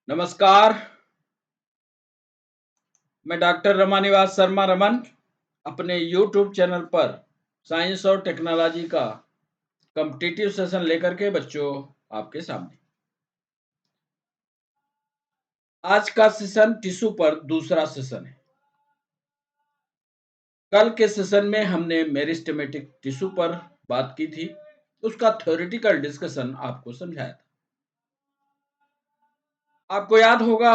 नमस्कार, मैं डॉक्टर रमानिवास शर्मा रमन अपने यूट्यूब चैनल पर साइंस और टेक्नोलॉजी का कॉम्पिटिटिव सेशन लेकर के बच्चों आपके सामने। आज का सेशन टिश्यू पर दूसरा सेशन है। कल के सेशन में हमने मेरिस्टेमेटिक टिश्यू पर बात की थी, उसका थ्योरेटिकल डिस्कशन आपको समझाया था। आपको याद होगा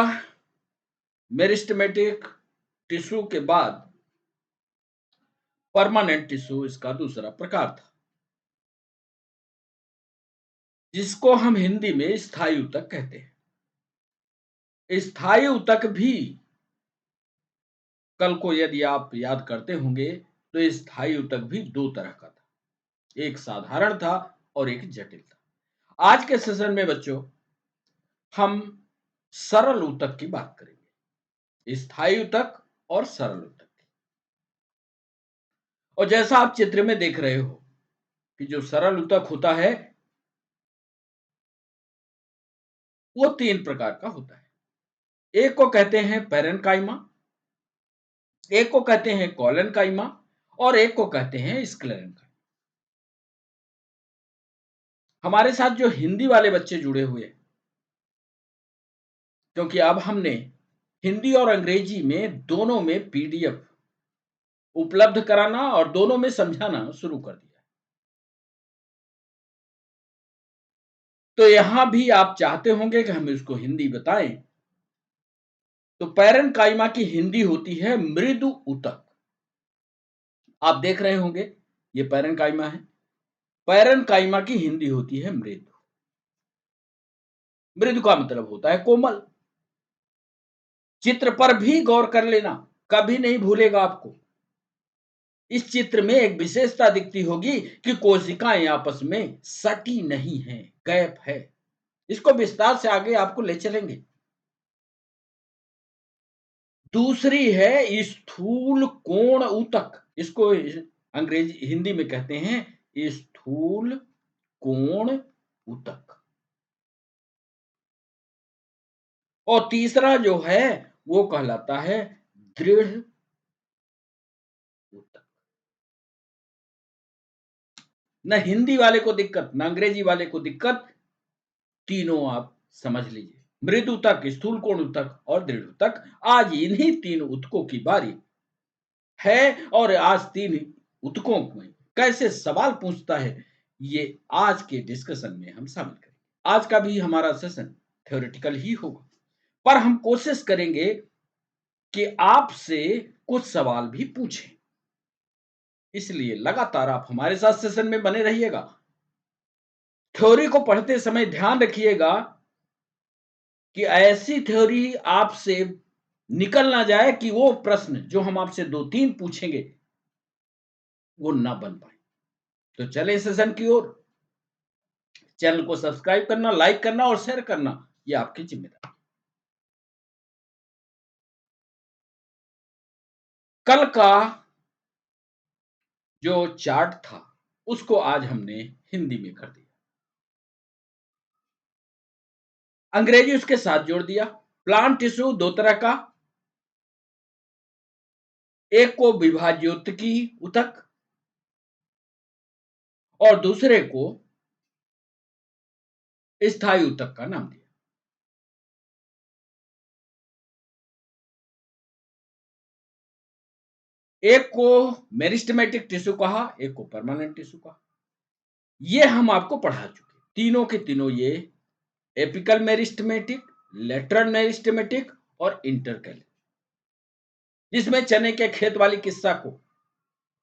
मेरिस्टेमेटिक टिश्यू के बाद परमानेंट टिश्यू इसका दूसरा प्रकार था, जिसको हम हिंदी में स्थायी ऊतक कहते हैं। स्थायी ऊतक भी कल को यदि आप याद करते होंगे तो स्थायी ऊतक भी दो तरह का था, एक साधारण था और एक जटिल था। आज के सेशन में बच्चों हम सरल ऊतक की बात करेंगे, स्थायी ऊतक और सरल ऊतक की। और जैसा आप चित्र में देख रहे हो कि जो सरल ऊतक होता है वो तीन प्रकार का होता है। एक को कहते हैं पैरेन्काइमा, एक को कहते हैं कोलेनकाइमा और एक को कहते हैं स्क्लेरेन्काइमा। हमारे साथ जो हिंदी वाले बच्चे जुड़े हुए हैं, क्योंकि अब हमने हिंदी और अंग्रेजी में दोनों में पीडीएफ उपलब्ध कराना और दोनों में समझाना शुरू कर दिया। तो यहां भी आप चाहते होंगे कि हम इसको हिंदी बताएं, तो पैरेन्काइमा की हिंदी होती है मृदु ऊतक। आप देख रहे होंगे ये पैरेन्काइमा है, पैरेन्काइमा की हिंदी होती है मृदु। मृदु का मतलब होता है कोमल। चित्र पर भी गौर कर लेना, कभी नहीं भूलेगा आपको। इस चित्र में एक विशेषता दिखती होगी कि कोशिकाएं आपस में सटी नहीं है, गैप है। इसको विस्तार से आगे आपको ले चलेंगे। दूसरी है स्थूल कोण ऊतक, इसको अंग्रेजी हिंदी में कहते हैं स्थूल कोण ऊतक। और तीसरा जो है वो कहलाता है दृढ़ ऊतक। न हिंदी वाले को दिक्कत न अंग्रेजी वाले को दिक्कत, तीनों आप समझ लीजिए, मृदु ऊतक, स्थूल कोण ऊतक और दृढ़ ऊतक। आज इन्हीं तीन ऊतकों की बारी है और आज तीन ऊतकों में कैसे सवाल पूछता है ये आज के डिस्कशन में हम शामिल करेंगे। आज का भी हमारा सेशन थ्योरेटिकल ही होगा, पर हम कोशिश करेंगे कि आपसे कुछ सवाल भी पूछें। इसलिए लगातार आप हमारे साथ सेशन में बने रहिएगा। थ्योरी को पढ़ते समय ध्यान रखिएगा कि ऐसी थ्योरी आपसे निकल ना जाए कि वो प्रश्न जो हम आपसे दो तीन पूछेंगे वो ना बन पाए। तो चले सेशन की ओर। चैनल को सब्सक्राइब करना, लाइक करना और शेयर करना ये आपकी जिम्मेदारी। कल का जो चार्ट था उसको आज हमने हिंदी में कर दिया, अंग्रेजी उसके साथ जोड़ दिया। प्लांट टिश्यू दो तरह का, एक को विभाज्योतकी ऊतक और दूसरे को स्थायी ऊतक का नाम दिया। एक को मेरिस्टेमेटिक टिश्यू कहा, एक को परमानेंट टिश्यू कहा। ये हम आपको पढ़ा चुके, तीनों के तीनों ये एपिकल मेरिस्टेमेटिक, लेटरल मेरिस्टेमेटिक और इंटरकैल, जिसमें चने के खेत वाली किस्सा को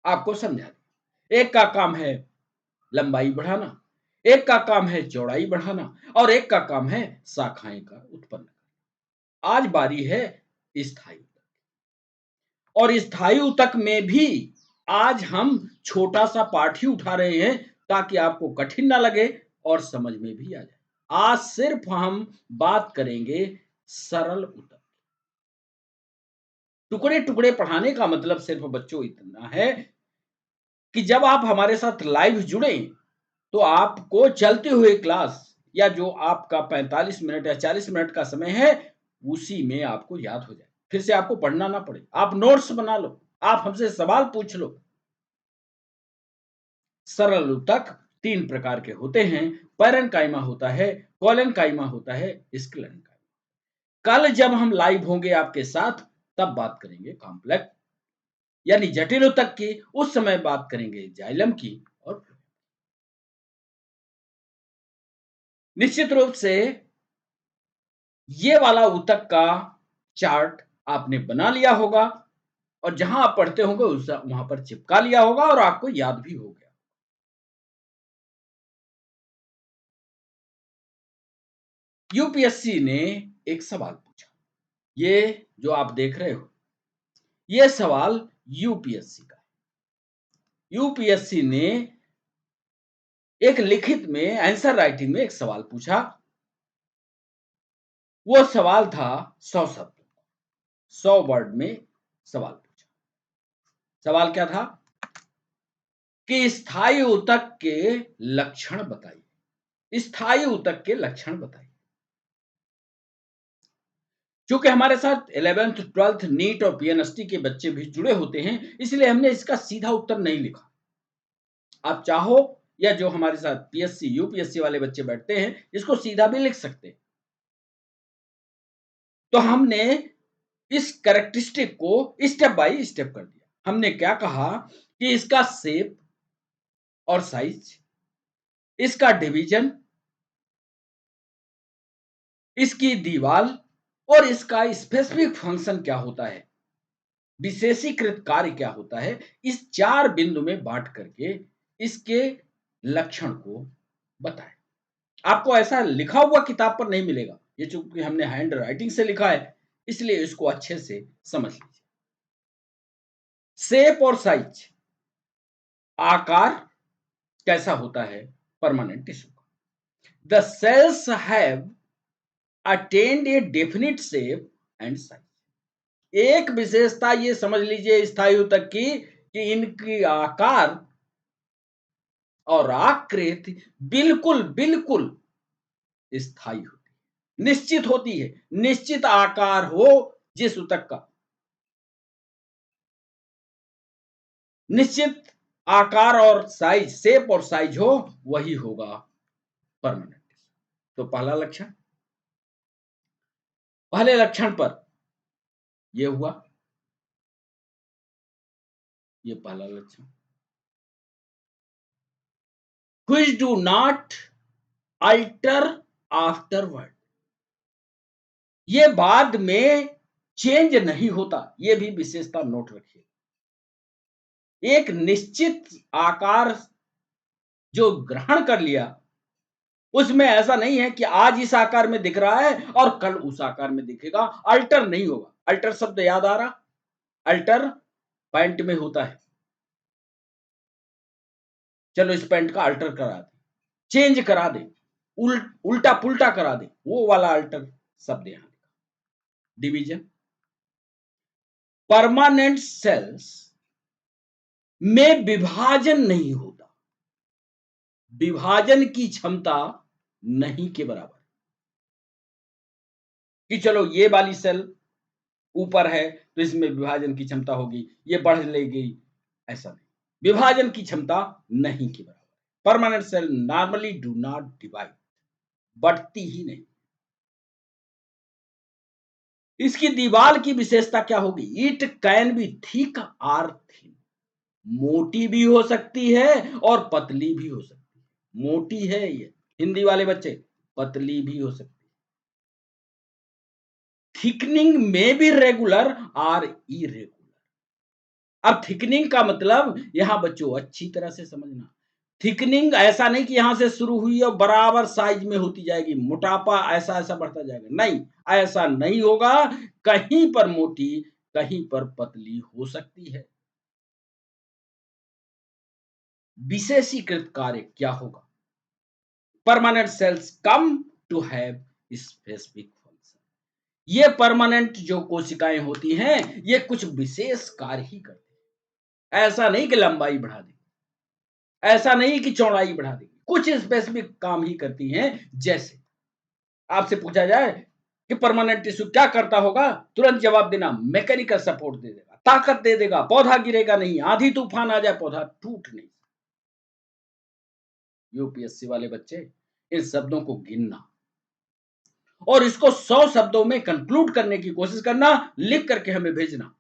आपको समझा दिया। एक का काम है लंबाई बढ़ाना, एक का काम है चौड़ाई बढ़ाना और एक का काम है शाखाएं का उत्पन्न करना। आज बारी है स्थायी ऊतक, और स्थायी ऊतक में भी आज हम छोटा सा पार्ट ही उठा रहे हैं ताकि आपको कठिन ना लगे और समझ में भी आ जाए। आज सिर्फ हम बात करेंगे सरल ऊतक। टुकड़े टुकड़े पढ़ाने का मतलब सिर्फ बच्चों इतना है कि जब आप हमारे साथ लाइव जुड़े तो आपको चलते हुए क्लास या जो आपका 45 मिनट या 40 मिनट का समय है, उसी में आपको याद हो जाए। फिर से आपको पढ़ना ना पड़े। आप नोट्स बना लो, आप हमसे सवाल पूछ लो। सरल ऊतक 3 प्रकार के होते हैं, पैरेन्काइमा होता है, कोलेनकाइमा होता है, स्क्लेरेन्काइमा। कल जब हम लाइव होंगे आपके साथ, तब बात करेंगे कॉम्प्लेक्स यानी जटिल ऊतक की, उस समय बात करेंगे जाइलम की और निश्चित रूप से ये वाला ऊतक का चार्ट आपने बना लिया होगा और जहां आप पढ़ते होंगे उस वहां पर चिपका लिया होगा और आपको याद भी हो गया। यूपीएससी ने एक सवाल पूछा, ये जो आप देख रहे हो, ये सवाल यूपीएससी का है। यूपीएससी ने एक लिखित में आंसर राइटिंग में एक सवाल पूछा। वो सवाल था 100 शब्द, 100 वर्ड में सवाल पूछा। सवाल क्या था कि स्थायी ऊतक के लक्षण बताइए। स्थायी ऊतक के लक्षण बताइए। चूंकि हमारे साथ 11th 12th नीट और पीएनएसटी के बच्चे भी जुड़े होते हैं, इसलिए हमने इसका सीधा उत्तर नहीं लिखा। आप चाहो या जो हमारे साथ पीएससी यूपीएससी वाले बच्चे बैठते हैं, इसको सीधा भी लिख सकते हैं। तो हमने इस कैरेक्टरिस्टिक को स्टेप बाय स्टेप कर दिया। हमने क्या कहा कि इसका शेप और साइज, इसका डिवीजन, इसकी दीवार और इसका स्पेसिफिक फंक्शन क्या होता है, विशेषीकृत कार्य क्या होता है, इस 4 बिंदु में बांट करके इसके लक्षण को बताएं। आपको ऐसा लिखा हुआ किताब पर नहीं मिलेगा। ये चूंकि हमने हैंड राइटिंग से लिखा है, इसलिए इसको अच्छे से समझ लीजिए। शेप और साइज, आकार कैसा होता है परमानेंट टिश्यू का। The cells have attend A definite shape and size. एक विशेषता ये समझ लीजिए स्थायी ऊतक की कि इनकी आकार और आकृति बिल्कुल बिल्कुल स्थायी होती है, निश्चित होती है। निश्चित आकार हो जिस ऊतक का, निश्चित आकार और साइज, शेप और साइज हो, वही होगा परमानेंट। तो पहला लक्षण, पहले लक्षण पर यह हुआ, ये पहला लक्षण। which do not alter afterward, ये बाद में चेंज नहीं होता। ये भी विशेषता नोट रखिए। एक निश्चित आकार जो ग्रहण कर लिया, उसमें ऐसा नहीं है कि आज इस आकार में दिख रहा है और कल उस आकार में दिखेगा। अल्टर नहीं होगा। अल्टर शब्द याद आ रहा? अल्टर पैंट में होता है। चलो इस पैंट का अल्टर करा दे, चेंज करा दे, उल्टा पुल्टा करा दे, वो वाला अल्टर शब्द यहां। डिवीजन, परमानेंट सेल्स में विभाजन नहीं होता। विभाजन की क्षमता नहीं के बराबर कि चलो ये वाली सेल ऊपर है तो इसमें विभाजन की क्षमता होगी, ये बढ़ लेगी, ऐसा नहीं। विभाजन की क्षमता नहीं के बराबर। Permanent cell normally do not divide, बढ़ती ही नहीं। इसकी दीवार की विशेषता क्या होगी? It can be thick or thin, मोटी भी हो सकती है और पतली भी हो सकती है। मोटी है ये, हिंदी वाले बच्चे, पतली भी हो सकती है। थिकनिंग में भी रेगुलर और इरेगुलर। अब थिकनिंग का मतलब यहां बच्चों अच्छी तरह से समझना। थिकनिंग ऐसा नहीं कि यहां से शुरू हुई और बराबर साइज में होती जाएगी, मोटापा ऐसा ऐसा बढ़ता जाएगा, नहीं, ऐसा नहीं होगा। कहीं पर मोटी, कहीं पर पतली हो सकती है। विशेषीकृत कार्य क्या होगा? Permanent cells come to have specific function. ये परमानेंट जो कोशिकाएं होती हैं, ये कुछ विशेष कार्य ही करती हैं। ऐसा नहीं कि लंबाई बढ़ा देगी, ऐसा नहीं कि चौड़ाई बढ़ा देगी, कुछ स्पेसिफिक काम ही करती हैं। जैसे आपसे पूछा जाए कि परमानेंट टिश्यू क्या करता होगा, तुरंत जवाब देना, मैकेनिकल सपोर्ट दे देगा, ताकत दे देगा, पौधा गिरेगा नहीं, आंधी तूफान आ जाए पौधा टूट नहीं। यूपीएससी वाले बच्चे इन शब्दों को गिनना और इसको 100 शब्दों में कंक्लूड करने की कोशिश करना, लिख करके हमें भेजना।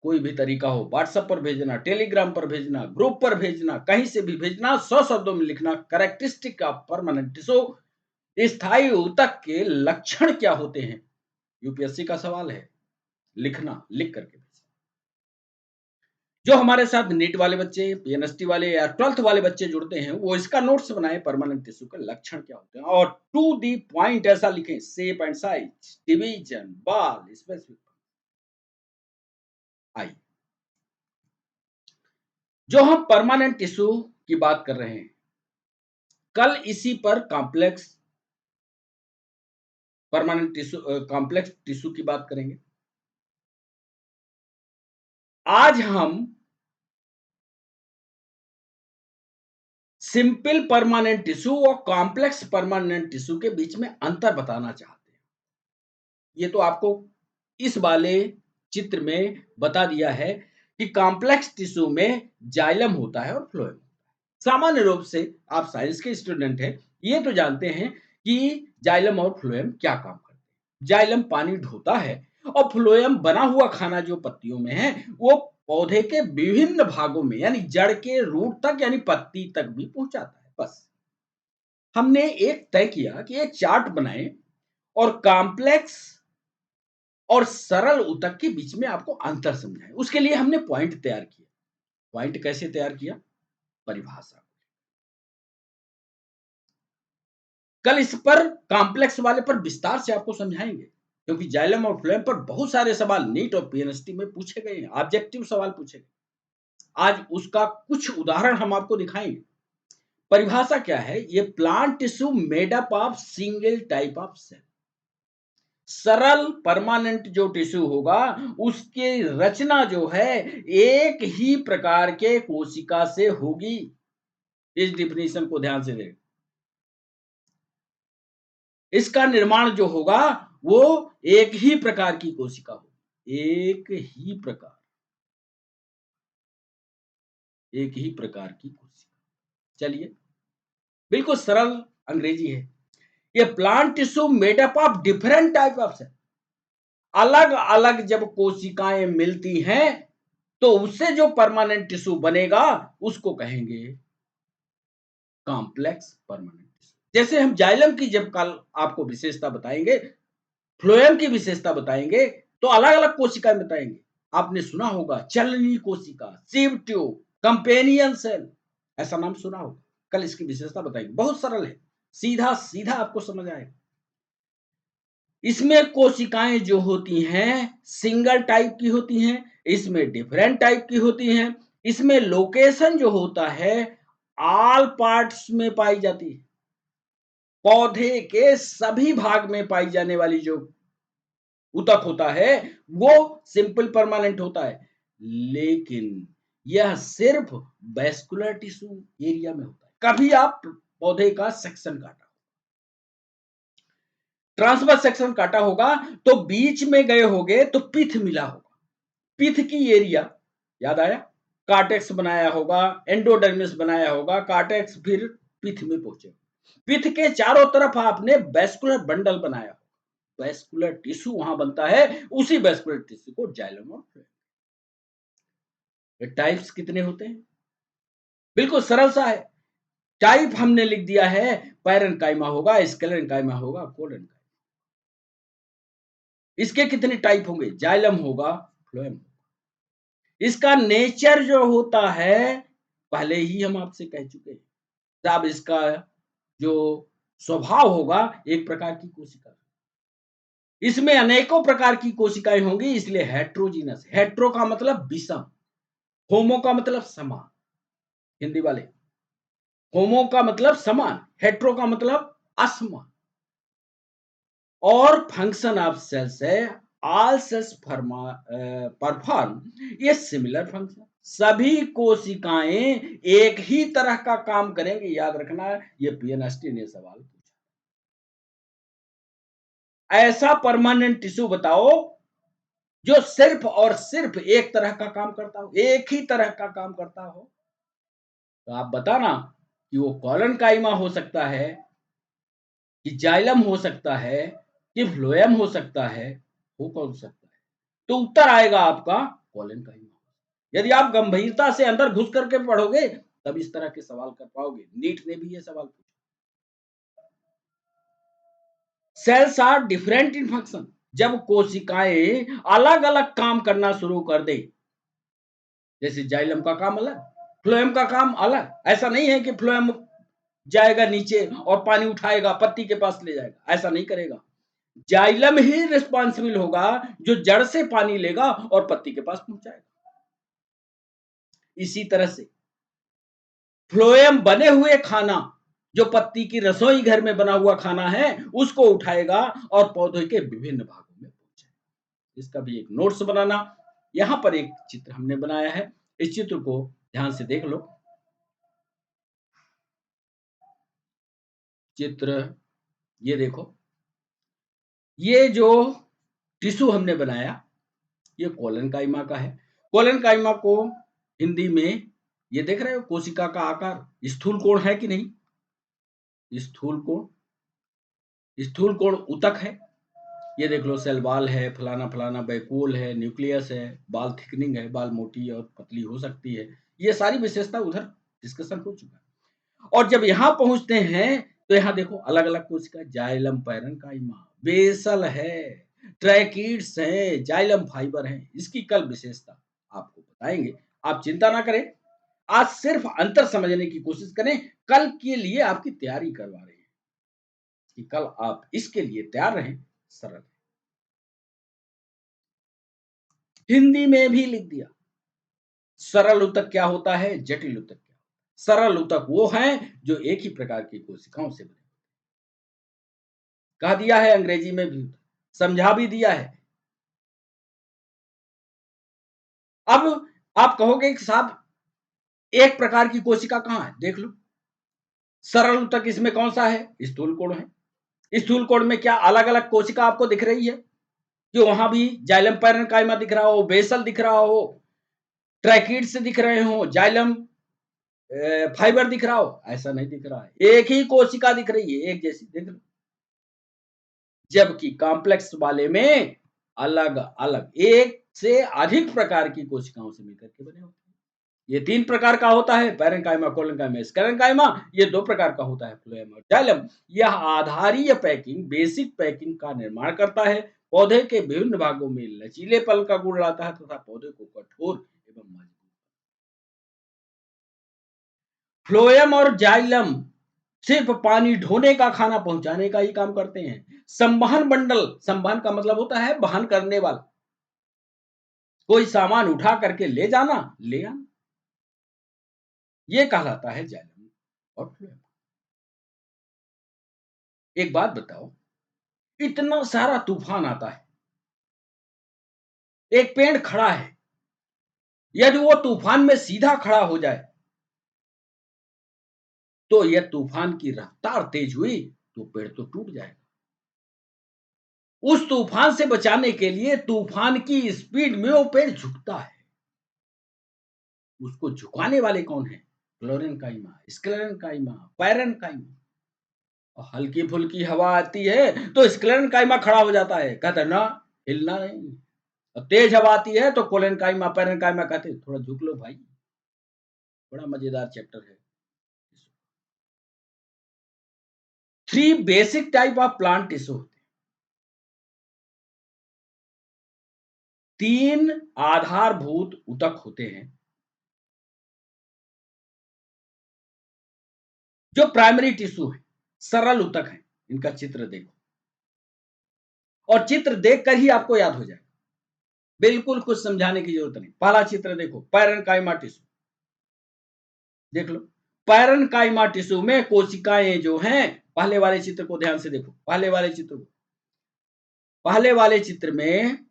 कोई भी तरीका हो, व्हाट्सएप पर भेजना, टेलीग्राम पर भेजना, ग्रुप पर भेजना, कहीं से भी भेजना, 100 शब्दों में लिखना। कैरेक्टरिस्टिक ऑफ परमानेंट टिश्यू, स्थायी ऊतक के लक्षण क्या होते हैं? यूपीएससी का सवाल है, लिखना, लिख करके भेजना। जो हमारे साथ नीट वाले बच्चे, पीएनएसटी वाले या 12th वाले बच्चे जुड़ते हैं, वो इसका नोट्स बनाएं, परमानेंट टिश्यू के लक्षण क्या होते हैं और टू दी पॉइंट ऐसा लिखें, shape and size, division, ball, specific. आइए, जो हम परमानेंट टिश्यू की बात कर रहे हैं, कल इसी पर कॉम्प्लेक्स टिश्यू की बात करेंगे। आज हम सिंपल परमानेंट टिश्यू और कॉम्प्लेक्स परमानेंट टिश्यू के बीच में अंतर बताना चाहते हैं। ये तो आपको इस वाले चित्र में बता दिया है कि कॉम्प्लेक्स टिश्यू में जाइलम होता है और फ्लोएम। सामान्य रूप से आप साइंस के स्टूडेंट हैं, ये तो जानते हैं कि जाइलम और फ्लोएम क्या काम करते हैं। जाइलम पानी ढोता है और फ्लोएम बना हुआ खाना जो पत्तियों में है, वो पौधे के विभिन्न भागों में यानी जड़ के रूट तक यानी पत्ती तक भी पहुंचाता है। बस हमने एक तय किया कि एक चार्ट बनाएं और कॉम्प्लेक्स और सरल ऊतक के बीच में आपको अंतर समझाएं। उसके लिए हमने पॉइंट तैयार किया। पॉइंट कैसे तैयार किया? परिभाषा। कल इस पर कॉम्प्लेक्स वाले पर विस्तार से आपको समझाएंगे, क्योंकि जाइलम और फ्लोएम पर बहुत सारे सवाल नीट और पीएनएसटी में पूछे गए हैं, ऑब्जेक्टिव सवाल पूछे गए। आज उसका कुछ उदाहरण हम आपको दिखाएंगे। परिभाषा क्या है? ये plant tissue made up of single type of cell. सरल परमानेंट जो टिश्यू होगा, उसकी रचना जो है एक ही प्रकार के कोशिका से होगी। इस डिफिनेशन को ध्यान से देखें। इसका निर्माण जो होगा वो एक ही प्रकार की कोशिका होगी। एक ही प्रकार की कोशिका। चलिए, बिल्कुल सरल अंग्रेजी है। ये plant tissue made up of different type of cell. अलग अलग जब कोशिकाएं मिलती हैं तो उससे जो परमानेंट टिश्यू बनेगा उसको कहेंगे कॉम्प्लेक्स परमानेंट टिश्यू। जैसे हम जाइलम की जब कल आपको विशेषता बताएंगे, फ्लोएम की विशेषता बताएंगे, तो अलग अलग कोशिकाएं बताएंगे। आपने सुना होगा चलनी कोशिका, सीव ट्यूब, कंपेनियन सेल, ऐसा नाम सुना होगा। कल इसकी विशेषता बताएंगे, बहुत सरल है, सीधा सीधा आपको समझ आएगा। इसमें कोशिकाएं जो होती हैं सिंगल टाइप की होती हैं, इसमें डिफरेंट टाइप की होती हैं। इसमें लोकेशन जो होता है ऑल पार्ट्स में पाई जाती है। पौधे के सभी भाग में पाई जाने वाली जो ऊतक होता है वो सिंपल परमानेंट होता है, लेकिन यह सिर्फ वैस्कुलर टिश्यू एरिया में होता है। कभी आप पौधे का सेक्शन काटा, ट्रांसवर्स सेक्शन काटा होगा तो बीच में गए होगे तो पिथ मिला होगा, पिथ की एरिया याद आया, कार्टेक्स बनाया होगा, एंडोडर्मिस बनाया होगा, कार्टेक्स फिर पिथ में पहुंचे, पिथ के चारों तरफ आपने वैस्कुलर बंडल बनाया, वैस्कुलर टिश्यू वहां बनता है, उसी वैस्कुलर टिश्यू को जाइलम और फ्लोएम। टाइप्स कितने होते हैं? बिल्कुल सरल सा है। टाइप हमने लिख दिया है, पैरेंकाइमा होगा, स्क्लेरेंकाइमा होगा, कोलेंकाइमा। इसके कितने टाइप होंगे? जाइलम होगा, फ्लोएम होगा। इसका नेचर जो होता है पहले ही हम आपसे कह चुके हैं। अब इसका जो स्वभाव होगा एक प्रकार की कोशिका, इसमें अनेकों प्रकार की कोशिकाएं होंगी, इसलिए हेट्रोजीनस। हेट्रो का मतलब विषम, होमो का मतलब समान। हिंदी वाले, होमो का मतलब समान, हेट्रो का मतलब असमान। और फंक्शन ऑफ सेल्स है ऑल सेल्स परफॉर्म ये सिमिलर फंक्शन। सभी कोशिकाएं एक ही तरह का काम करेंगे, याद रखना। ये पीएनएसटी ने सवाल पूछा। ऐसा परमानेंट टिश्यू बताओ जो सिर्फ और सिर्फ एक तरह का काम करता हो, एक ही तरह का काम करता हो। तो आप बताना कि वो कॉलन काइमा हो सकता है, कि जाइलम हो सकता है, कि फ्लोएम हो सकता है, हो कौन सकता है? तो उत्तर आएगा आपका कॉलन काइमा। यदि आप गंभीरता से अंदर घुस करके पढ़ोगे तब इस तरह के सवाल कर पाओगे। नीट ने भी ये सवाल पूछा। Cells are different in function. जब कोशिकाएं अलग अलग काम करना शुरू कर दे, जैसे जाइलम का काम अलग, फ्लोएम का काम अलग। ऐसा नहीं है कि फ्लोएम जाएगा नीचे और पानी उठाएगा पत्ती के पास ले जाएगा, ऐसा नहीं करेगा। जाइलम ही रिस्पॉन्सिबल होगा जो जड़ से पानी लेगा और पत्ती के पास पहुंचाएगा। इसी तरह से फ्लोएम बने हुए खाना, जो पत्ती की रसोई घर में बना हुआ खाना है, उसको उठाएगा और पौधे के विभिन्न भागों में पहुंचाएगा। इसका भी एक नोट्स बनाना। यहां पर एक चित्र हमने बनाया है, इस चित्र को ध्यान से देख लो। चित्र ये देखो, ये जो टिश्यू हमने बनाया ये कोलन काइमा का है। कोलन काइमा को हिंदी में ये देख रहे हो कोशिका का आकार स्थूल कोण है कि नहीं? स्थूल कोण, स्थूल कोण ऊतक है। ये देख लो सेल वॉल है, फलाना फलाना वैक्यूल है, न्यूक्लियस है, बाल थिकनिंग है, बाल मोटी और पतली हो सकती है। ये सारी विशेषता उधर डिस्कशन हो चुका है। और जब यहाँ पहुंचते हैं तो यहाँ देखो अलग अलग कोशिका, जाइलम पैरेन्काइमा, बेसल है, ट्रैकिड्स है, जाइलम फाइबर है। इसकी कल विशेषता आपको बताएंगे, आप चिंता ना करें। आज सिर्फ अंतर समझने की कोशिश करें, कल के लिए आपकी तैयारी करवा रहे हैं कि कल आप इसके लिए तैयार रहें। सरल हिंदी में भी लिख दिया। सरल ऊतक क्या होता है, जटिल ऊतक क्या होता है? सरल ऊतक वो हैं जो एक ही प्रकार की कोशिकाओं से बने। कह दिया है अंग्रेजी में भी, समझा भी दिया है। अब आप कहोगे कि साहब एक प्रकार की कोशिका कहां है, देख लो। सरल ऊतक इसमें कौन सा है, स्थूल कोण है। स्थूल कोण में क्या अलग अलग कोशिका आपको दिख रही है कि वहां भी जाइलम पैरेन्काइमा दिख रहा हो, बेसल दिख रहा हो, ट्रैकिड्स दिख रहे हो, जाइलम फाइबर दिख रहा हो? ऐसा नहीं दिख रहा है। एक ही कोशिका दिख रही है, एक जैसी, देख लो। जबकि कॉम्प्लेक्स वाले में अलग अलग एक से अधिक प्रकार की कोशिकाओं से मिलकर के बने होते हैं। ये तीन प्रकार का होता है, पैरेन्काइमा, कोलेन्काइमा, स्क्लेरेन्काइमा। ये दो प्रकार का होता है, फ्लोएम और जाइलम। यह आधारीय पैकिंग, बेसिक पैकिंग का निर्माण करता है, पौधे के विभिन्न भागों में लचीलेपन का गुण लाता है तथा पौधे को कठोर एवं मजबूत। फ्लोएम और जाइलम सिर्फ पानी ढोने का, खाना पहुंचाने का ही काम करते हैं। संवहन बंडल, संवहन का मतलब होता है वहन करने वाला, कोई सामान उठा करके ले जाना, ले आना, ये कहलाता है जाइलम और फ्लोएम। एक बात बताओ, इतना सारा तूफान आता है, एक पेड़ खड़ा है, यदि वो तूफान में सीधा खड़ा हो जाए तो यह तूफान की रफ्तार तेज हुई तो पेड़ तो टूट जाएगा। उस तूफान से बचाने के लिए तूफान की स्पीड में वो पेड़ झुकता है। उसको झुकाने वाले कौन है? क्लोरेन्काइमा, स्क्लेरेन्काइमा, पैरेन्काइमा। और हल्की फुल्की हवा आती है तो स्क्लेरेन्काइमा खड़ा हो जाता है, कहता है ना हिलना नहीं। और तेज हवा आती है तो कोलेन्काइमा, पैरेन्काइमा कहते हैं थोड़ा झुक लो भाई। बड़ा मजेदार चैप्टर है। Three basic type of plant tissue होते हैं। तीन आधारभूत ऊतक होते हैं जो प्राइमरी टिश्यू है, सरल ऊतक है। इनका चित्र देखो और चित्र देखकर ही आपको याद हो जाएगा, बिल्कुल कुछ समझाने की जरूरत नहीं। पहला चित्र देखो, पैरेन्काइमा टिश्यू, देख लो। पैरेन्काइमा टिश्यू में कोशिकाएं जो हैं, पहले वाले चित्र को ध्यान से देखो, पहले वाले चित्र को। पहले वाले चित्र में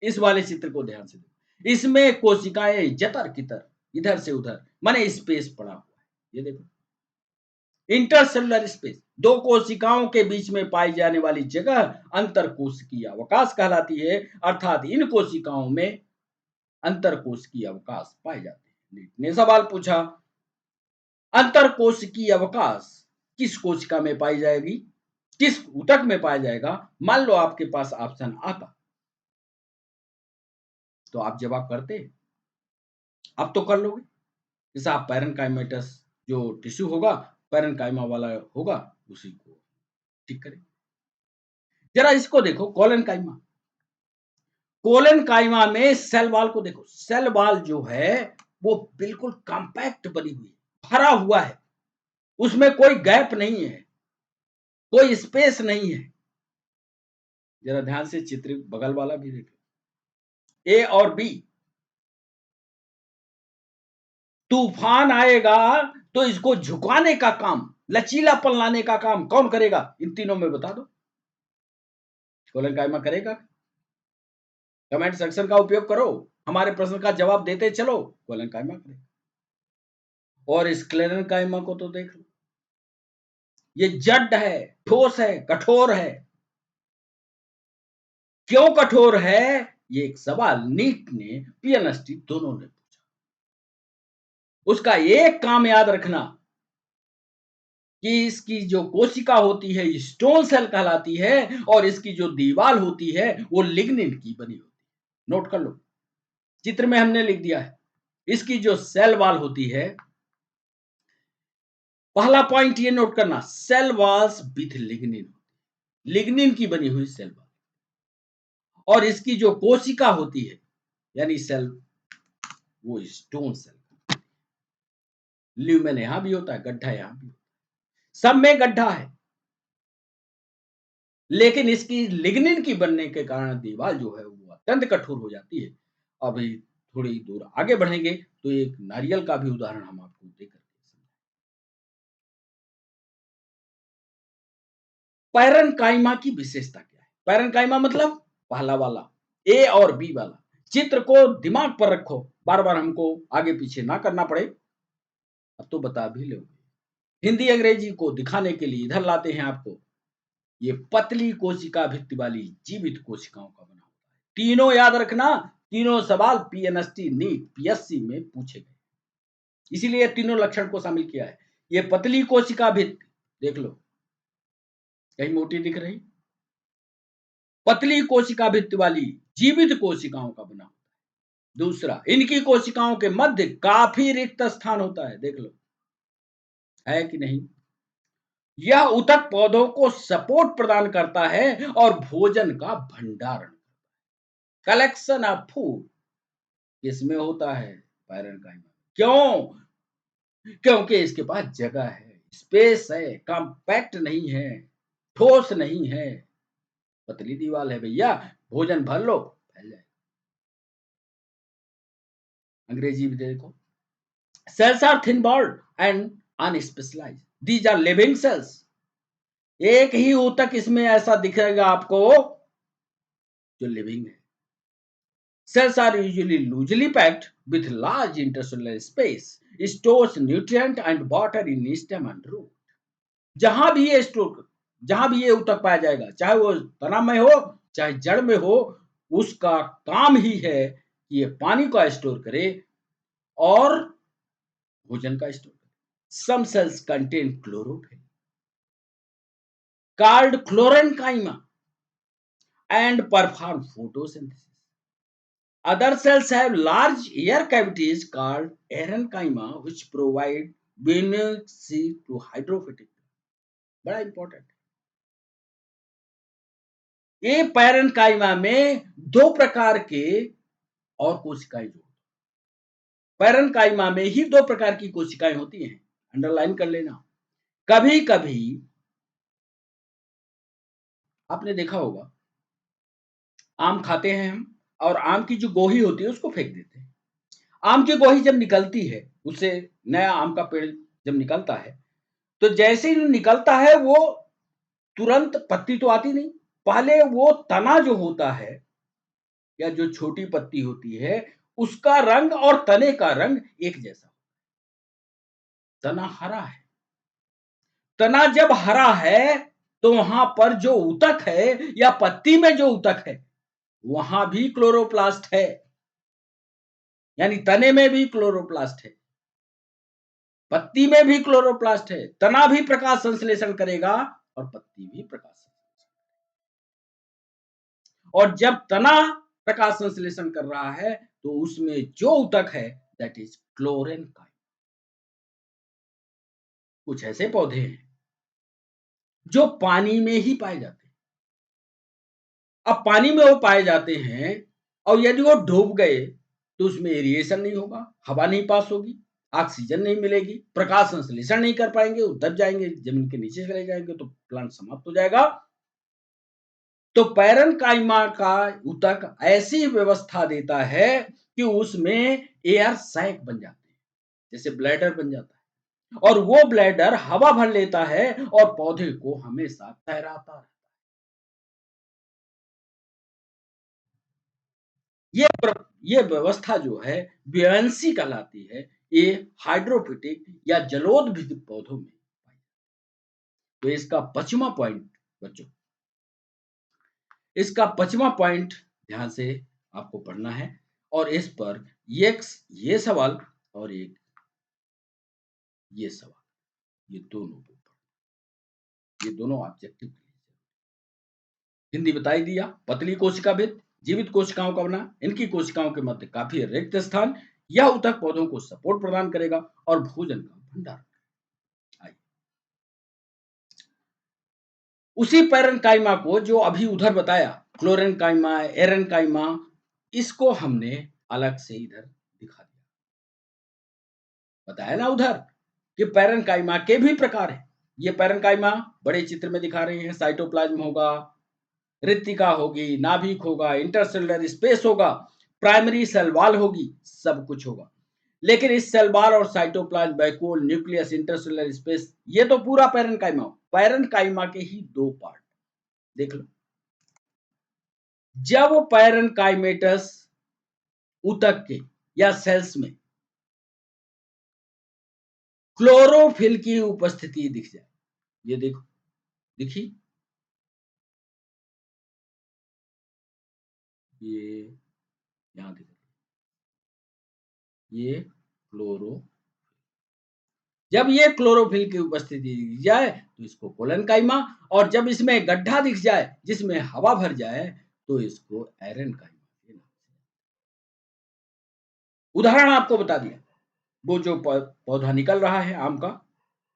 इस वाले चित्र को ध्यान से देखो। इसमें कोशिकाएं जतर कितर इधर से उधर माने स्पेस पड़ा हुआ है। ये देखो इंटरसेलुलर स्पेस, दो कोशिकाओं के बीच में पाई जाने वाली जगह अंतर कोशिकीय अवकाश कहलाती है। अर्थात इन कोशिकाओं में अंतर कोशिकीय अवकाश पाए जाते हैं। नीट ने सवाल पूछा, अंतर कोशिकीय अवकाश किस कोशिका में पाई जाएगी, किस ऊतक में पाया जाएगा? मान लो आपके पास ऑप्शन आता तो आप जवाब करते? अब तो कर लोगे। जैसे आप पैरेनकाइमेटस जो टिश्यू होगा पैरेनकाइमा वाला होगा उसी को ठीक करें। जरा इसको देखो कोलेनकाइमा। कोलेनकाइमा में सेल वॉल को देखो। सेल वॉल जो है वो बिल्कुल कॉम्पैक्ट बनी हुई है, भरा हुआ है, उसमें कोई गैप नहीं है, कोई स्पेस नहीं है। जरा ध्यान से चित्र बगल वाला भी देखो, ए और बी। तूफान आएगा तो इसको झुकाने का काम, लचीलापन लाने का काम कौन करेगा? इन तीनों में बता दो। कोलेनकाइमा करेगा? कमेंट सेक्शन का उपयोग करो, हमारे प्रश्न का जवाब देते चलो। कोलेनकाइमा करेगा। और स्क्लेरेनकाइमा को तो देख लो, ये जड है, ठोस है, कठोर है। क्यों कठोर है? ये एक सवाल नीट ने पीएनएसटी दोनों ने पूछा। उसका एक काम याद रखना कि इसकी जो कोशिका होती है स्टोन सेल कहलाती है और इसकी जो दीवार होती है वो लिग्निन की बनी होती है। नोट कर लो, चित्र में हमने लिख दिया है। इसकी जो सेल वॉल होती है, पहला पॉइंट ये नोट करना, cell walls with lignin, lignin की बनी हुई सेल वॉल। और इसकी जो कोशिका होती है यानी सेल, वो स्टोन सेल। ल्यूमेन यहां भी होता है, गड्ढा यहां भी होता है, सब में गड्ढा है, लेकिन इसकी लिग्निन की बनने के कारण दीवार जो है वो अत्यंत कठोर हो जाती है। अभी थोड़ी दूर आगे बढ़ेंगे तो एक नारियल का भी उदाहरण हम आपको देकर पैरेनकाइमा की विशेषता क्या है? पैरेनकाइमा मतलब पहला वाला, ए और बी वाला। चित्र को दिमाग पर रखो, बार बार हमको आगे पीछे ना करना पड़े। अब तो बता भी लोगे। हिंदी अंग्रेजी को दिखाने के लिए इधर लाते हैं आपको। ये पतली कोशिका भित्ति वाली जीवित कोशिकाओं का बना होता है। तीनों याद रखना, तीनों सवाल पीएनएसटी नीट पीएससी में पूछे गए, इसीलिए तीनों लक्षण को शामिल किया है। ये पतली कोशिका भित्ति देख लो, कहीं मोटी दिख रही? पतली कोशिका भित्ति वाली जीवित कोशिकाओं का बना होता है। दूसरा, इनकी कोशिकाओं के मध्य काफी रिक्त स्थान होता है, देख लो है कि नहीं? यह ऊतक पौधों को सपोर्ट प्रदान करता है और भोजन का भंडारण, कलेक्शन ऑफ फूड किसमें होता है? पैरेनकाइमा। क्यों? क्योंकि इसके पास जगह है, स्पेस है, कॉम्पैक्ट नहीं है, ठोस नहीं है, पतली दीवार है भैया, भोजन भर लो फैल जाए। अंग्रेजी भी देखो, cells are thin walled and unspecialized, these are living cells। एक ही ऊतक इसमें ऐसा दिखेगा आपको जो लिविंग है। Cells are usually loosely packed with large intercellular space, stores nutrient and water in stem and root। जहां भी ये स्टोर, जहां भी ये ऊतक पाया जाएगा, चाहे वो तना में हो चाहे जड़ में हो, उसका काम ही है कि ये पानी का स्टोर करे और भोजन का स्टोर करे। Some cells contain chlorophyll called chlorenchyma and perform photosynthesis। Other cells have large air cavities called parenchyma which provide buoyancy to hydrophytic। बड़ा इंपॉर्टेंट है। ये पैरेनकाइमा में दो प्रकार के और कोशिकाएं जो, पैरेनकाइमा में ही दो प्रकार की कोशिकाएं होती हैं, अंडरलाइन कर लेना। कभी कभी आपने देखा होगा, आम खाते हैं हम और आम की जो गोही होती है उसको फेंक देते हैं। आम की गोही जब निकलती है, उससे नया आम का पेड़ जब निकलता है, तो जैसे ही निकलता है वो तुरंत पत्ती तो आती नहीं, पहले वो तना जो होता है या जो छोटी पत्ती होती है, उसका रंग और तने का रंग एक जैसा। तना हरा है। तना जब हरा है, तो वहां पर जो ऊतक है या पत्ती में जो ऊतक है, वहां भी क्लोरोप्लास्ट है। यानी तने में भी क्लोरोप्लास्ट है, पत्ती में भी क्लोरोप्लास्ट है। तना भी प्रकाश संश्लेषण करेगा और पत्ती भी प्रकाश संश्लेषण। और जब तना प्रकाश संश्लेषण कर रहा है, तो उसमें जो ऊतक है, दैट इज क्लोरेनकाइम। कुछ ऐसे पौधे हैं जो पानी में ही पाए जाते हैं। अब पानी में वो पाए जाते हैं, और यदि वो डूब गए तो उसमें एरिएशन नहीं होगा, हवा नहीं पास होगी, ऑक्सीजन नहीं मिलेगी, प्रकाश संश्लेषण नहीं कर पाएंगे, वो दब जाएंगे, जमीन के नीचे चले जाएंगे, तो प्लांट समाप्त हो जाएगा। तो पैरेन्काइमा का ऊतक ऐसी व्यवस्था देता है कि उसमें एयर सैक बन जाते हैं, जैसे ब्लैडर बन जाता है, और वो ब्लैडर हवा भर लेता है और पौधे को हमेशा तैराता रहता है। ये ये व्यवस्था जो है ब्योयेंसी कहलाती है। ये हाइड्रोफिटिक या जलोदभिद पौधों में। तो इसका 25वां पॉइंट बच्चों, इसका 25वां पॉइंट ध्यान से आपको पढ़ना है, और इस पर ये सवाल और एक ये सवाल, ये दोनों पेपर, ये दोनों ऑब्जेक्टिव। हिंदी बताई दिया। पतली कोशिका भित्ति, जीवित कोशिकाओं का बना, इनकी कोशिकाओं के मध्य काफी रिक्त स्थान, यह ऊतक पौधों को सपोर्ट प्रदान करेगा और भोजन का भंडारण। आइए, उसी पैरेन्काइमा को जो अभी उधर बताया, क्लोरेन्काइमा, एरेन्काइमा, इसको हमने अलग से इधर दिखा दिया। बताया ना उधर कि पैरेन्काइमा के भी प्रकार है। ये पैरेन्काइमा बड़े चित्र में दिखा रहे हैं। साइटोप्लाज्म होगा, रिक्तिका होगी, नाभिक होगा, इंटरसेलुलर स्पेस होगा, प्राइमरी सेल वॉल होगी, सब कुछ होगा। लेकिन इस सेल वॉल और cytoplasm, vacuole, nucleus, intercellular space, ये तो पूरा पैरेन्काइमा। पैरेन्काइमा के ही दो पार्ट देख लो। जब पैरेन्काइमेटस ऊतक के या सेल्स में क्लोरोफिल की उपस्थिति दिख जाए, ये देखो, दिखी, ये यहां दिख, ये क्लोरो, जब ये क्लोरोफिल की उपस्थिति दिख जाए तो इसको कोलेनकाइमा, और जब इसमें गड्ढा दिख जाए जिसमें हवा भर जाए तो इसको एरेनकाइमा। उदाहरण आपको बता दिया, वो जो पौधा निकल रहा है आम का,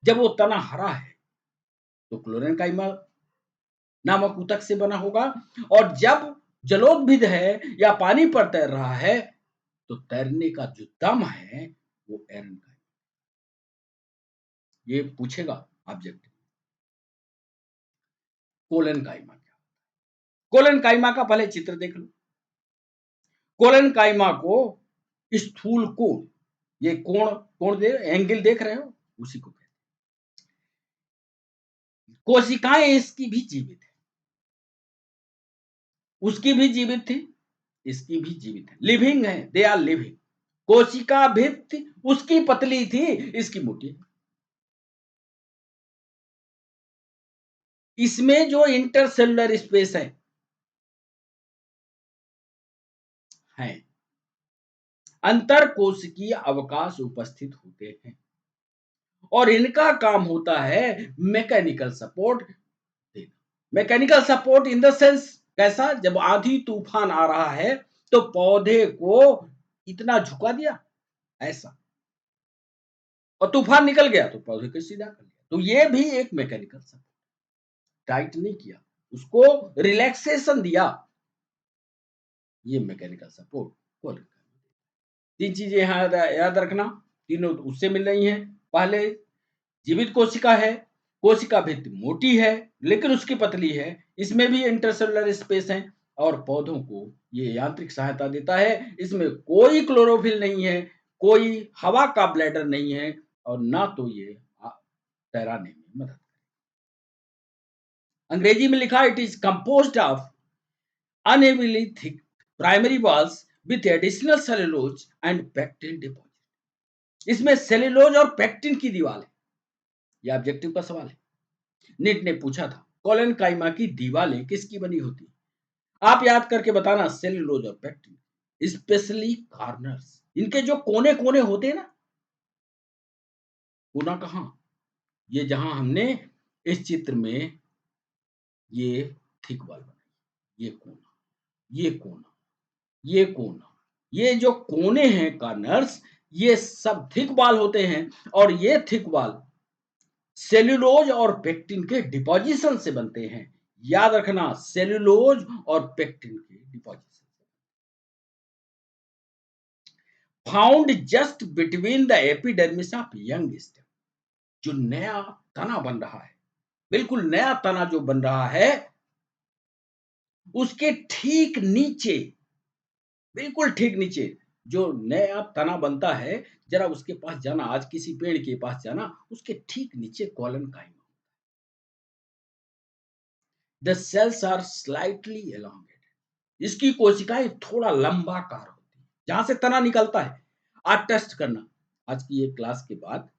जब वो तना हरा है तो क्लोरेनकाइमा नामक ऊतक से बना होगा, और जब जलोदभिद है या पानी पर तैर रहा है तो तैरने का जो दम है वो एरेनकाइमा। ये पूछेगा ऑब्जेक्ट, कोलेनकाइमा क्या? कोलेनकाइमा का पहले चित्र देख लो। कोलेनकाइमा को स्थूल कोण, ये कोण एंगल देख रहे हो, उसी को कहते हैं। कोशिकाएं इसकी भी जीवित है, उसकी भी जीवित थी, इसकी भी जीवित है, लिविंग है, दे आर लिविंग। कोशिका भित्ति उसकी पतली थी, इसकी मोटी है। इसमें जो इंटरसेलुलर स्पेस है अंतर कोशिकीय अवकाश उपस्थित होते हैं, और इनका काम होता है मैकेनिकल सपोर्ट देना। Mechanical support in the sense कैसा, जब आंधी तूफान आ रहा है तो पौधे को इतना झुका दिया ऐसा, और तूफान निकल गया तो पौधे को सीधा कर दिया, तो ये भी एक मैकेनिकल सपोर्ट। टाइट नहीं किया, उसको रिलैक्सेशन दिया, ये मैकेनिकल सपोर्ट को। तीन चीजें यहाँ याद रखना, तीनों उससे मिल रही हैं। पहले जीवित कोशिका है, कोशिका भित्ति मोटी है लेकिन उसकी पतली है, इसमें भी इंटरसेलुलर स्पेस है, और पौधों को ये यांत्रिक सहायता देता है। इसमें कोई क्लोरोफिल नहीं है, कोई हवा का ब्लैडर नहीं है, और ना तो ये तैराने में मदद। अंग्रेजी में लिखा, it is composed of unevenly thick primary walls with additional cellulose and pectin deposit. इसमें सेलुलोज और पेक्टिन की दीवार है। यह ऑब्जेक्टिव का सवाल है। नीट ने पूछा था कोलन काइमा की दीवारें किसकी बनी होती है? आप याद करके बताना, सेलुलोज और पेक्टिन, स्पेशली कॉर्नर्स। इनके जो कोने कोने होते हैं ना, कोना कहां, ये जहां हमने इस चित्र में ये थिक वॉल बनाई, ये कोना, ये कोना, ये कोना, ये जो कोने हैं कॉर्नर्स, ये सब थिक वॉल होते हैं। और ये थिक वॉल सेल्यूलोज और पेक्टिन के डिपोजिशन से बनते हैं। याद रखना, सेल्यूलोज और पेक्टिन के deposition. Found just between the epidermis of young stem. जो नया तना बन रहा है, बिल्कुल नया तना जो बन रहा है, उसके ठीक नीचे, बिल्कुल ठीक नीचे जो नया तना बनता है, जरा उसके पास जाना, आज किसी पेड़ के पास जाना, उसके ठीक नीचे collenchyma. The cells are slightly elongated. इसकी कोशिकाएं थोड़ा लंबाकार होती है, जहां से तना निकलता है। आज टेस्ट करना, आज की ये क्लास के बाद,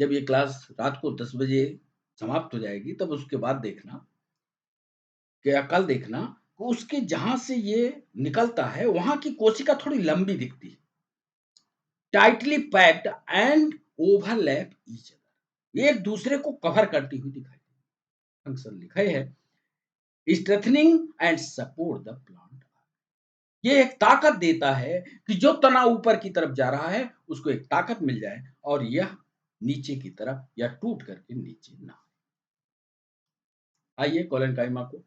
जब ये क्लास रात को 10 बजे समाप्त हो जाएगी, तब उसके बाद देखना, क्या कल देखना, उसके जहां से ये निकलता है वहां की कोशिका थोड़ी लंबी दिखती है, tightly packed and overlap each other. एक दूसरे को कवर करती हुई दिखाई। फंक्शन लिखा है स्ट्रेथनिंग एंड सपोर्ट द प्लांट। ये एक ताकत देता है कि जो तना ऊपर की तरफ जा रहा है उसको एक ताकत मिल जाए और यह नीचे की तरफ या टूट करके नीचे ना। आइए कोलन काइमा को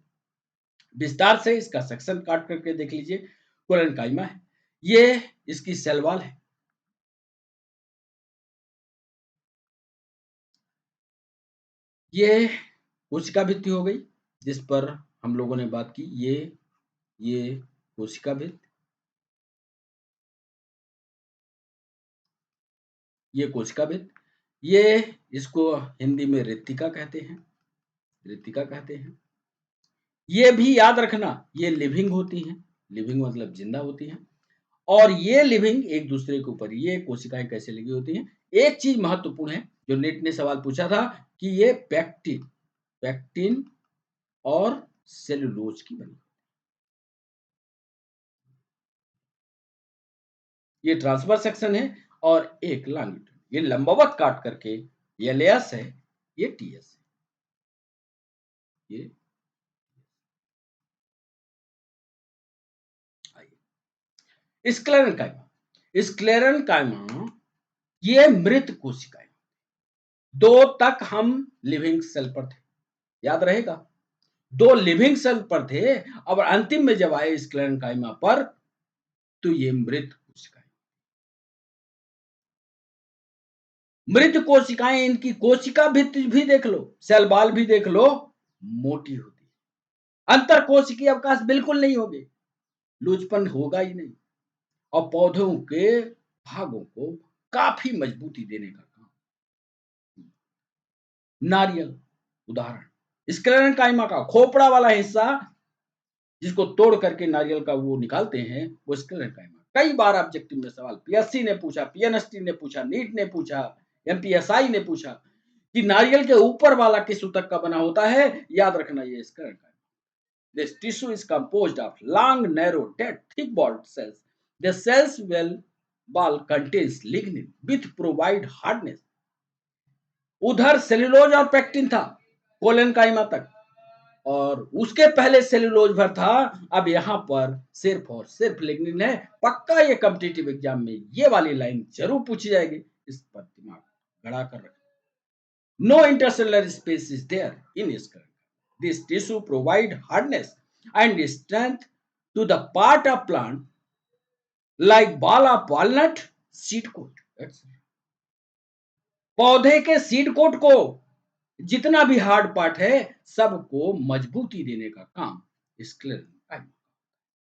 विस्तार से इसका सेक्शन काट करके देख लीजिए। कोलन काइमा है, ये इसकी सेल वॉल है। ये कोशिका भित्ति हो गई जिस पर हम लोगों ने बात की। ये कोशिका भित्ति, ये कोशिका भित्ति, ये इसको हिंदी में रिक्तिका कहते हैं, रिक्तिका कहते हैं। ये भी याद रखना, ये लिविंग होती हैं, लिविंग मतलब जिंदा होती हैं। और ये लिविंग एक दूसरे के ऊपर, ये कोशिकाएं कैसे लगी होती हैं। एक चीज महत्वपूर्ण है जो नेट ने सवाल पूछा था कि ये पेक्टिन, पेक्टिन और सेलुलोज की बनी। ये ट्रांसफर सेक्शन है और एक लॉन्गिट्यूड, ये लंबवत काट करके ये एलियास है, ये टीएस है। ये स्क्लेरन काइमा, स्क्लेरन काइमा ये मृत कोशिकाएं। दो तक हम लिविंग सेल पर थे, याद रहेगा, दो लिविंग सेल पर थे। और अंतिम में जब आए स्क्लेरन काइमा पर, तो ये मृत कोशिकाएं। मृत कोशिकाएं, इनकी कोशिका भी देख लो, सेल वॉल भी देख लो, मोटी होती है। अंतर कोशिकीय अवकाश बिल्कुल नहीं होंगे, लूजपन होगा ही नहीं। और पौधों के भागों को काफी मजबूती देने का काम। नारियल उदाहरण, स्क्लेरन काइमा का खोपड़ा वाला हिस्सा जिसको तोड़ करके नारियल का वो निकालते हैं, वो स्क्लेरन काइमा। कई बार ऑब्जेक्टिव में सवाल पीएससी ने पूछा, पीएनएसटी ने पूछा, नीट ने पूछा, एमपीएसआई ने पूछा कि नारियल के ऊपर वाला किस ऊतक का बना होता है। याद रखना, ये स्क्लेरन काइमा। This tissue is composed of long, narrow, dead, thick-walled cells. The cells wall contains lignin which provide hardness. उधर सेलुलोज और पेक्टिन था कोलन काइमा तक, और उसके पहले सेलुलोज भर था। अब यहां पर सिर्फ और सिर्फ लिग्निन है। पक्का ये कॉम्पिटिटिव एग्जाम में ये वाली लाइन जरूर पूछी जाएगी, इस पर दिमाग गड़ा कर रखना। No intercellular space is there in scan. This tissue provide hardness and strength to the part of plant like ball of walnut, seed coat, etc. पौधे के सीड कोट को जितना भी हार्ड पार्ट है, सबको मजबूती देने का काम स्क्लेरन काइमा।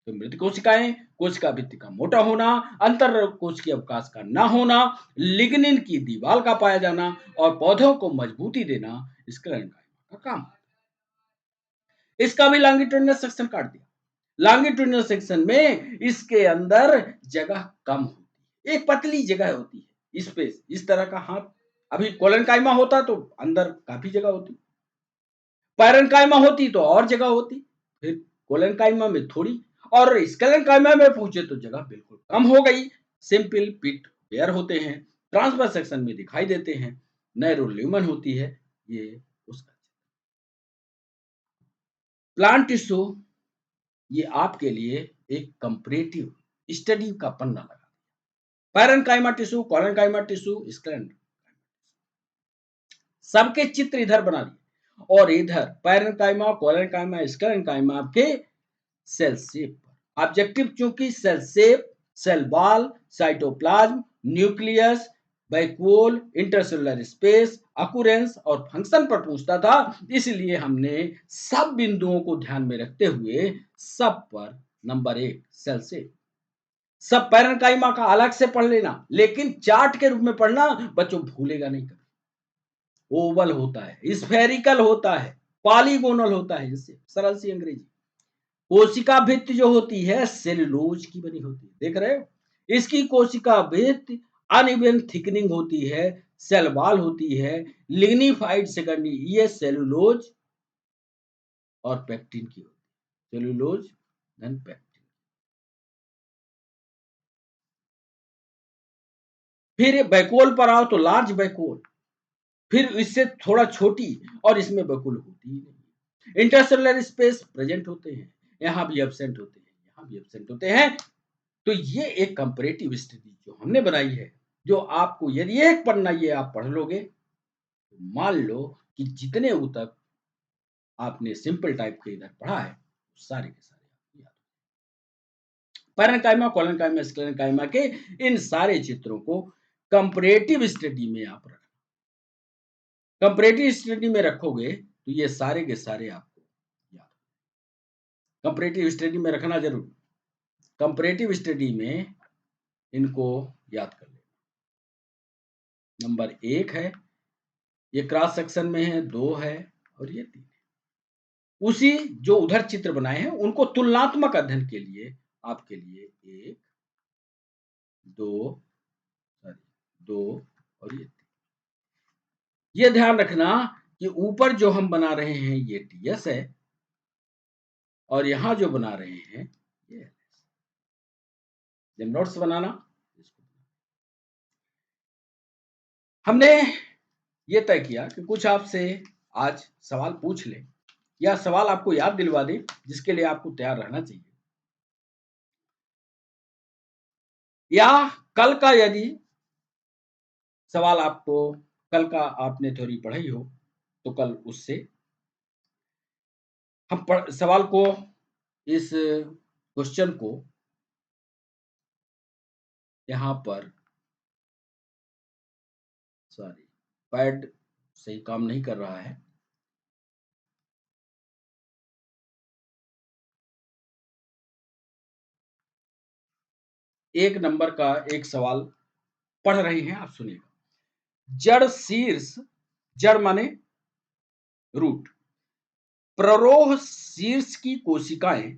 तो मृत कोशिकाएं, कोशिका भित्ति का मोटा होना, अंतर कोशिकीय अवकाश का ना होना, लिग्निन की दीवार का पाया जाना और पौधों को मजबूती देना स्क्लेरन काइमा का काम। इसका भी लॉन्गिट्यूडिनल सेक्शन काट दिया। लॉन्गिट्यूडिनल सेक्शन में इसके अंदर जगह कम होती है, एक पतली जगह होती है, स्पेस। इस तरह का हाथ, अभी कोलेनकाइमा होता तो अंदर काफी जगह होती, पैरेन्काइमा होती तो और जगह होती, फिर कोलेनकाइमा में थोड़ी, और स्केलेनकाइमा में पहुंचे तो जगह बिल्कुल कम हो गई। सिंपल पिट पेयर होते हैं, ट्रांसवर्स सेक्शन में दिखाई देते हैं, नैरो ल्यूमन होती है। ये उसका प्लांट टिश्यू, ये आपके लिए एक कंपैरेटिव स्टडी का पन्ना लगा। Parenchyma tissue, collenchyma tissue, sclerenchyma, सबके चित्र इधर बना दिए, और इधर पैरेन्काइमा, कोलेनकाइमा, स्क्लेरेन्काइमा के सेल शेप पर ऑब्जेक्टिव, चूंकि cell shape, cell wall, cytoplasm, nucleus, vacuole, intercellular space, occurrence और फंक्शन पर पूछता था, इसलिए हमने सब बिंदुओं को ध्यान में रखते हुए सब पर नंबर 1 सेल शेप। सब पैरेन्काइमा का अलग से पढ़ लेना, लेकिन चार्ट के रूप में पढ़ना, बच्चों भूलेगा नहीं कभी। ओवल होता है, स्फेरिकल होता है, पॉलीगोनल होता है, जिससे सरल सी अंग्रेजी। कोशिका भित्ति जो होती है सेलुलोज की बनी होती है, देख रहे हो, इसकी कोशिका भित्ति अनइवन थिकनिंग होती है, सेल वॉल होती है, लिग्निफाइड सेकेंडरी, ये सेलुलोज और पेक्टिन की होती है, सेलुलोज धन पेक्टिन। फिर बैकोल पर आओ तो लार्ज बैकोल, फिर इससे थोड़ा छोटी, और इसमें बैकोल होती ही नहीं। इंटरसेलुलर स्पेस प्रेजेंट होते हैं, यहां भी एब्सेंट होते हैं, यहां भी एब्सेंट होते हैं। तो ये एक कंपैरेटिव स्टडी जो हमने बनाई है, जो आपको यदि एक पन्ना ये आप पढ़ लोगे, तो मान लो कि जितने तक आपने सिंपल टाइप के इधर पढ़ा है, सारे के सारे आपको याद। पैरेन्काइमा, कोलेनकाइमा, स्क्लेरेन्काइमा के इन सारे चित्रों को कंपैरेटिव स्टडी में आप रखना। कंपैरेटिव स्टडी में रखोगे तो ये सारे के सारे आपको याद। कंपैरेटिव स्टडी में रखना जरूर, कंपैरेटिव स्टडी में इनको याद कर लेना। नंबर 1 है, ये क्रॉस सेक्शन में है, 2 है, और ये 3 है। उसी जो उधर चित्र बनाए हैं उनको तुलनात्मक अध्ययन के लिए आपके लिए 1, 2, सॉरी 2 और ये 3। ये ध्यान रखना कि ऊपर जो हम बना रहे हैं ये टीएस है, और यहां जो बना रहे हैं ये एलएस। जब नोट्स बनाना, हमने ये तय किया कि कुछ आपसे आज सवाल पूछ ले, या सवाल आपको याद दिलवा दे, जिसके लिए आपको तैयार रहना चाहिए। या कल का यदि सवाल आपको, कल का आपने थ्योरी पढ़ी हो, तो कल उससे हम सवाल को, इस क्वेश्चन को यहां पर, सॉरी पैड सही काम नहीं कर रहा है, एक नंबर का एक सवाल पढ़ रहे हैं, आप सुनिएगा। जड़ शीर्ष, जड़ माने रूट, प्ररोह शीर्ष की कोशिकाएं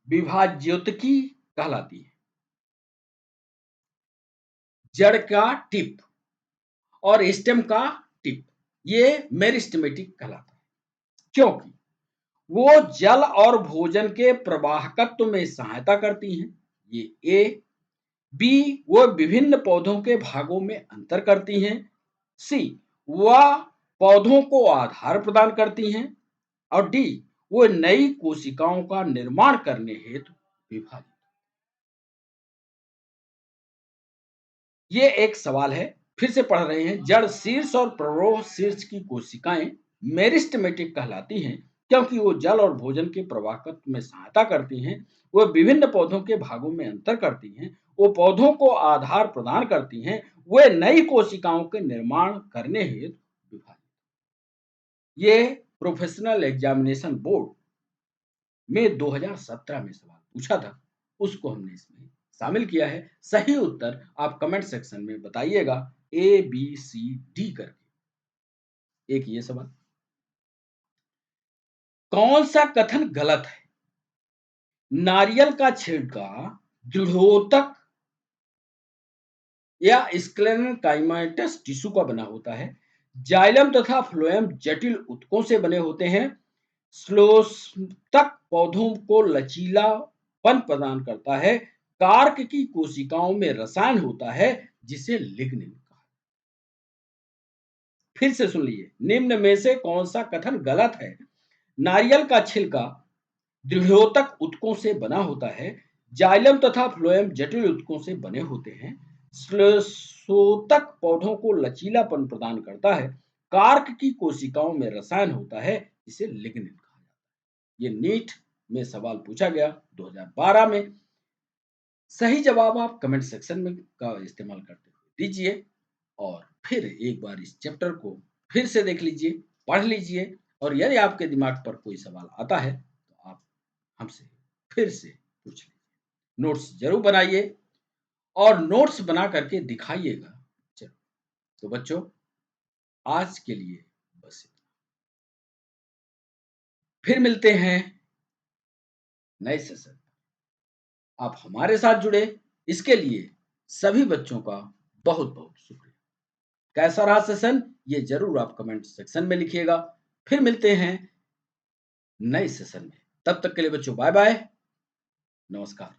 विभाज्योतकी कहलाती है। जड़ का टिप और स्टेम का टिप ये मेरिस्टेमेटिक कहलाता है, क्योंकि वो जल और भोजन के प्रवाहकत्व में सहायता करती हैं। ये ए। बी, वो विभिन्न पौधों के भागों में अंतर करती हैं। सी, वह पौधों को आधार प्रदान करती हैं। और डी, वो नई कोशिकाओं का निर्माण करने हेतु विभाजित। ये एक सवाल है, फिर से पढ़ रहे हैं। जड़ शीर्ष और प्ररोह शीर्ष की कोशिकाएं मेरिस्टेमेटिक कहलाती हैं, क्योंकि वो जल और भोजन के प्रवाहकत्व में सहायता करती हैं। वो विभिन्न पौधों के भागों में अंतर करती हैं। वो पौधों को आधार प्रदान करती हैं। वे नई कोशिकाओं के निर्माण करने हेतु विभाजित। ये प्रोफेशनल एग्जामिनेशन बोर्ड में 2017 में सवाल पूछा था, उसको हमने इसमें शामिल किया है। सही उत्तर आप कमेंट सेक्शन में बताइएगा, ए बी सी डी करके। एक ये सवाल, कौन सा कथन गलत है? नारियल का छिलका दृढ़ोतक या स्क्लेरेंकाइमाइटस टिश्यू का बना होता है। जाइलम तथा फ्लोएम जटिल ऊतकों से बने होते हैं। श्लोष्मतक पौधों को लचीलापन प्रदान करता है। कार्क की कोशिकाओं में रसायन होता है जिसे लिग्निन कहा। फिर से सुन लीजिए, निम्न में से कौन सा कथन गलत है? नारियल का छिलका दृढ़ोतक ऊतकों से बना होता है। जाइलम तथा फ्लोएम जटिल ऊतकों से बने होते हैं। श्लेष्मोतक पौधों को लचीलापन प्रदान करता है। कार्क की कोशिकाओं में रसायन होता है जिसे लिग्निन कहा जाता है। ये नीट में सवाल पूछा गया 2012 में। सही जवाब आप कमेंट सेक्शन में का इस्तेमाल करते हुए दीजिए और फिर एक बार इस चैप्टर को फिर से देख लीजिए, पढ़ लीजिए और यदि आपके दिमाग पर कोई सवाल आता है तो आप हमसे फिर से पूछ लीजिए। नोट्स जरूर बनाइए और नोट्स बना करके दिखाइएगा। चलो, तो बच्चों आज के लिए बस इतना। फिर मिलते हैं नए सेशन। आप हमारे साथ जुड़े इसके लिए सभी बच्चों का बहुत बहुत शुक्रिया। कैसा रहा सेशन ये जरूर आप कमेंट सेक्शन में लिखिएगा। फिर मिलते हैं नए सेशन में। तब तक के लिए बच्चों बाय बाय, नमस्कार।